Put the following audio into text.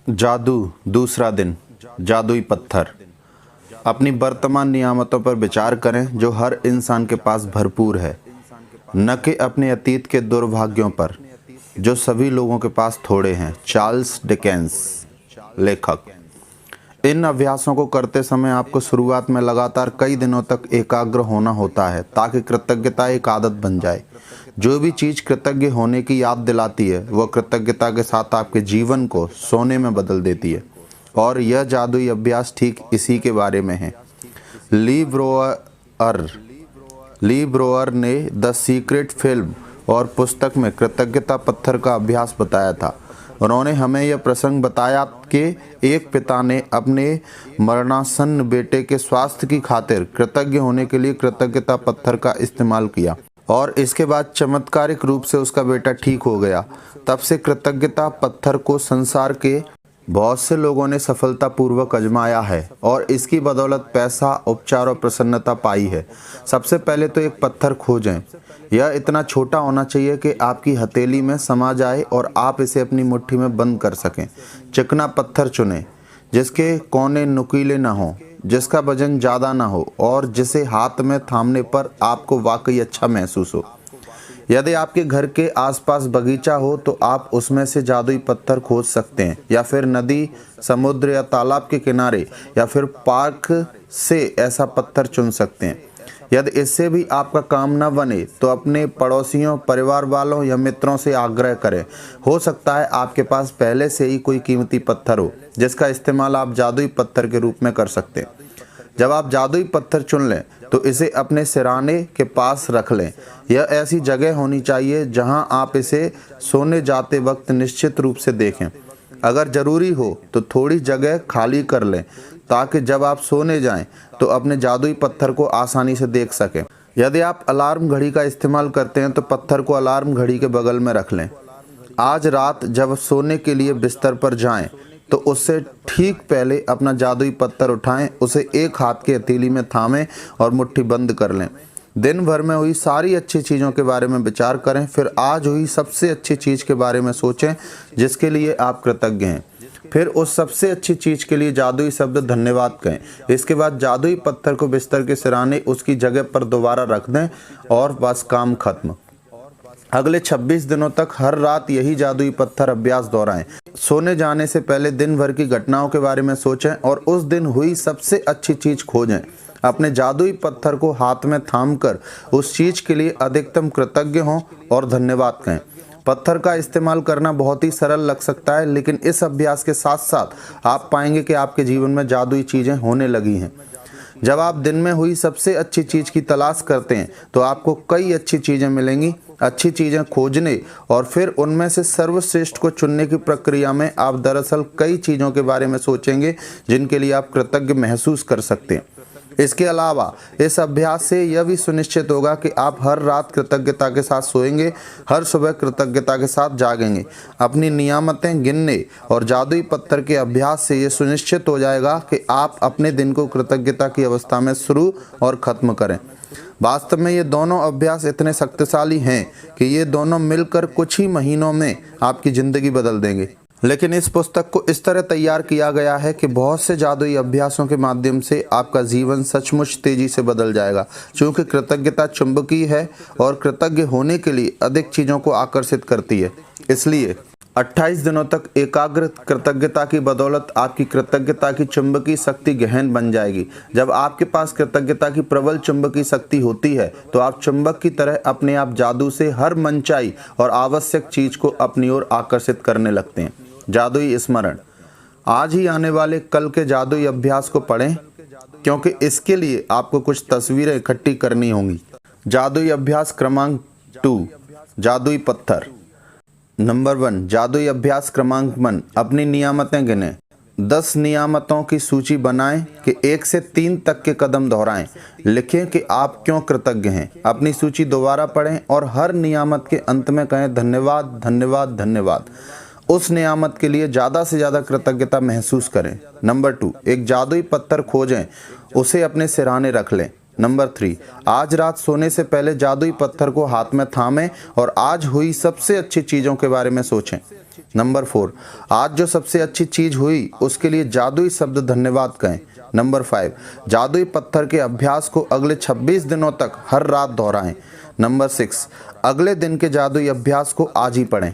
जादू दूसरा दिन। जादुई पत्थर। अपनी वर्तमान नियामतों पर विचार करें जो हर इंसान के पास भरपूर है, न कि अपने अतीत के दुर्भाग्यों पर जो सभी लोगों के पास थोड़े हैं। चार्ल्स डिकेंस, लेखक। इन अभ्यासों को करते समय आपको शुरुआत में लगातार कई दिनों तक एकाग्र होना होता है ताकि कृतज्ञता एक आदत बन जाए। जो भी चीज़ कृतज्ञ होने की याद दिलाती है वह कृतज्ञता के साथ आपके जीवन को सोने में बदल देती है। और यह जादुई अभ्यास ठीक इसी के बारे में है। ली ब्रोअर ने द सीक्रेट फिल्म और पुस्तक में कृतज्ञता पत्थर का अभ्यास बताया था। उन्होंने हमें यह प्रसंग बताया कि एक पिता ने अपने मरणासन्न बेटे के स्वास्थ्य की खातिर कृतज्ञ होने के लिए कृतज्ञता पत्थर का इस्तेमाल किया और इसके बाद चमत्कारिक रूप से उसका बेटा ठीक हो गया। तब से कृतज्ञता पत्थर को संसार के बहुत से लोगों ने सफलतापूर्वक आजमाया है और इसकी बदौलत पैसा, उपचार और प्रसन्नता पाई है। सबसे पहले तो एक पत्थर खोजें। यह इतना छोटा होना चाहिए कि आपकी हथेली में समा जाए और आप इसे अपनी मुट्ठी में बंद कर सकें। चिकना पत्थर चुनें जिसके कोने नुकीले न हों, जिसका वजन ज़्यादा ना हो और जिसे हाथ में थामने पर आपको वाकई अच्छा महसूस हो। यदि आपके घर के आसपास बगीचा हो तो आप उसमें से जादुई पत्थर खोज सकते हैं, या फिर नदी, समुद्र या तालाब के किनारे या फिर पार्क से ऐसा पत्थर चुन सकते हैं। यदि इससे भी आपका काम न बने तो अपने पड़ोसियों, परिवार वालों या मित्रों से आग्रह करें। हो सकता है आपके पास पहले से ही कोई कीमती पत्थर हो जिसका इस्तेमाल आप जादुई पत्थर के रूप में कर सकते हैं। जब आप जादुई पत्थर चुन लें तो इसे अपने सिरहाने के पास रख लें। यह ऐसी जगह होनी चाहिए जहां आप इसे सोने जाते वक्त निश्चित रूप से देखें। अगर ज़रूरी हो तो थोड़ी जगह खाली कर लें ताकि जब आप सोने जाएं तो अपने जादुई पत्थर को आसानी से देख सकें। यदि आप अलार्म घड़ी का इस्तेमाल करते हैं तो पत्थर को अलार्म घड़ी के बगल में रख लें। आज रात जब सोने के लिए बिस्तर पर जाएं तो उससे ठीक पहले अपना जादुई पत्थर उठाएं, उसे एक हाथ की हथेली में थामें और मुट्ठी बंद कर लें। दिन भर में हुई सारी अच्छी चीज़ों के बारे में विचार करें, फिर आज हुई सबसे अच्छी चीज़ के बारे में सोचें जिसके लिए आप कृतज्ञ हैं। फिर उस सबसे अच्छी चीज़ के लिए जादुई शब्द धन्यवाद कहें। इसके बाद जादुई पत्थर को बिस्तर के सिरहाने उसकी जगह पर दोबारा रख दें और बस काम खत्म। अगले 26 दिनों तक हर रात यही जादुई पत्थर अभ्यास दोहराएं। सोने जाने से पहले दिन भर की घटनाओं के बारे में सोचें और उस दिन हुई सबसे अच्छी चीज़ खोजें। अपने जादुई पत्थर को हाथ में थामकर उस चीज़ के लिए अधिकतम कृतज्ञ हों और धन्यवाद कहें। पत्थर का इस्तेमाल करना बहुत ही सरल लग सकता है, लेकिन इस अभ्यास के साथ साथ आप पाएंगे कि आपके जीवन में जादुई चीज़ें होने लगी हैं। जब आप दिन में हुई सबसे अच्छी चीज़ की तलाश करते हैं तो आपको कई अच्छी चीज़ें मिलेंगी। अच्छी चीज़ें खोजने और फिर उनमें से सर्वश्रेष्ठ को चुनने की प्रक्रिया में आप दरअसल कई चीज़ों के बारे में सोचेंगे जिनके लिए आप कृतज्ञ महसूस कर सकते हैं। इसके अलावा इस अभ्यास से यह भी सुनिश्चित होगा कि आप हर रात कृतज्ञता के साथ सोएंगे, हर सुबह कृतज्ञता के साथ जागेंगे। अपनी नियामतें गिनने और जादुई पत्थर के अभ्यास से यह सुनिश्चित हो जाएगा कि आप अपने दिन को कृतज्ञता की अवस्था में शुरू और ख़त्म करें। वास्तव में ये दोनों अभ्यास इतने शक्तिशाली हैं कि ये दोनों मिलकर कुछ ही महीनों में आपकी ज़िंदगी बदल देंगे। लेकिन इस पुस्तक को इस तरह तैयार किया गया है कि बहुत से जादुई अभ्यासों के माध्यम से आपका जीवन सचमुच तेज़ी से बदल जाएगा। चूँकि कृतज्ञता चुंबकीय है और कृतज्ञ होने के लिए अधिक चीज़ों को आकर्षित करती है, इसलिए 28 दिनों तक एकाग्र कृतज्ञता की बदौलत आपकी कृतज्ञता की चुंबकीय शक्ति गहन बन जाएगी। जब आपके पास कृतज्ञता की प्रबल चुंबकीय शक्ति होती है तो आप चुंबक की तरह अपने आप जादू से हर मनचाही और आवश्यक चीज़ को अपनी ओर आकर्षित करने लगते हैं। जादुई स्मरण। आज ही आने वाले कल के जादुई अभ्यास को पढ़ें क्योंकि इसके लिए आपको कुछ तस्वीरें इकट्ठी करनी होंगी। जादुई अभ्यास क्रमांक 2, जादुई पत्थर। नंबर 1, जादुई अभ्यास क्रमांक 1, अपनी नियामतें गिनें। 10 नियामतों की सूची बनाएं कि 1 से 3 तक के कदम दोहराएं। लिखें कि आप क्यों कृतज्ञ हैं। अपनी सूची दोबारा पढ़ें और हर नियामत के अंत में कहें धन्यवाद, धन्यवाद, धन्यवाद। उस नियामत के लिए ज़्यादा से ज़्यादा कृतज्ञता महसूस करें। नंबर 2, एक जादुई पत्थर खोजें, उसे अपने सिरहाने रख लें। नंबर 3, आज रात सोने से पहले जादुई पत्थर को हाथ में थामें और आज हुई सबसे अच्छी चीज़ों के बारे में सोचें। नंबर 4, आज जो सबसे अच्छी चीज हुई उसके लिए जादुई शब्द धन्यवाद कहें। नंबर 5, जादुई पत्थर के अभ्यास को अगले 26 दिनों तक हर रात दोहराएं। नंबर 6, अगले दिन के जादुई अभ्यास को आज ही पढ़ें।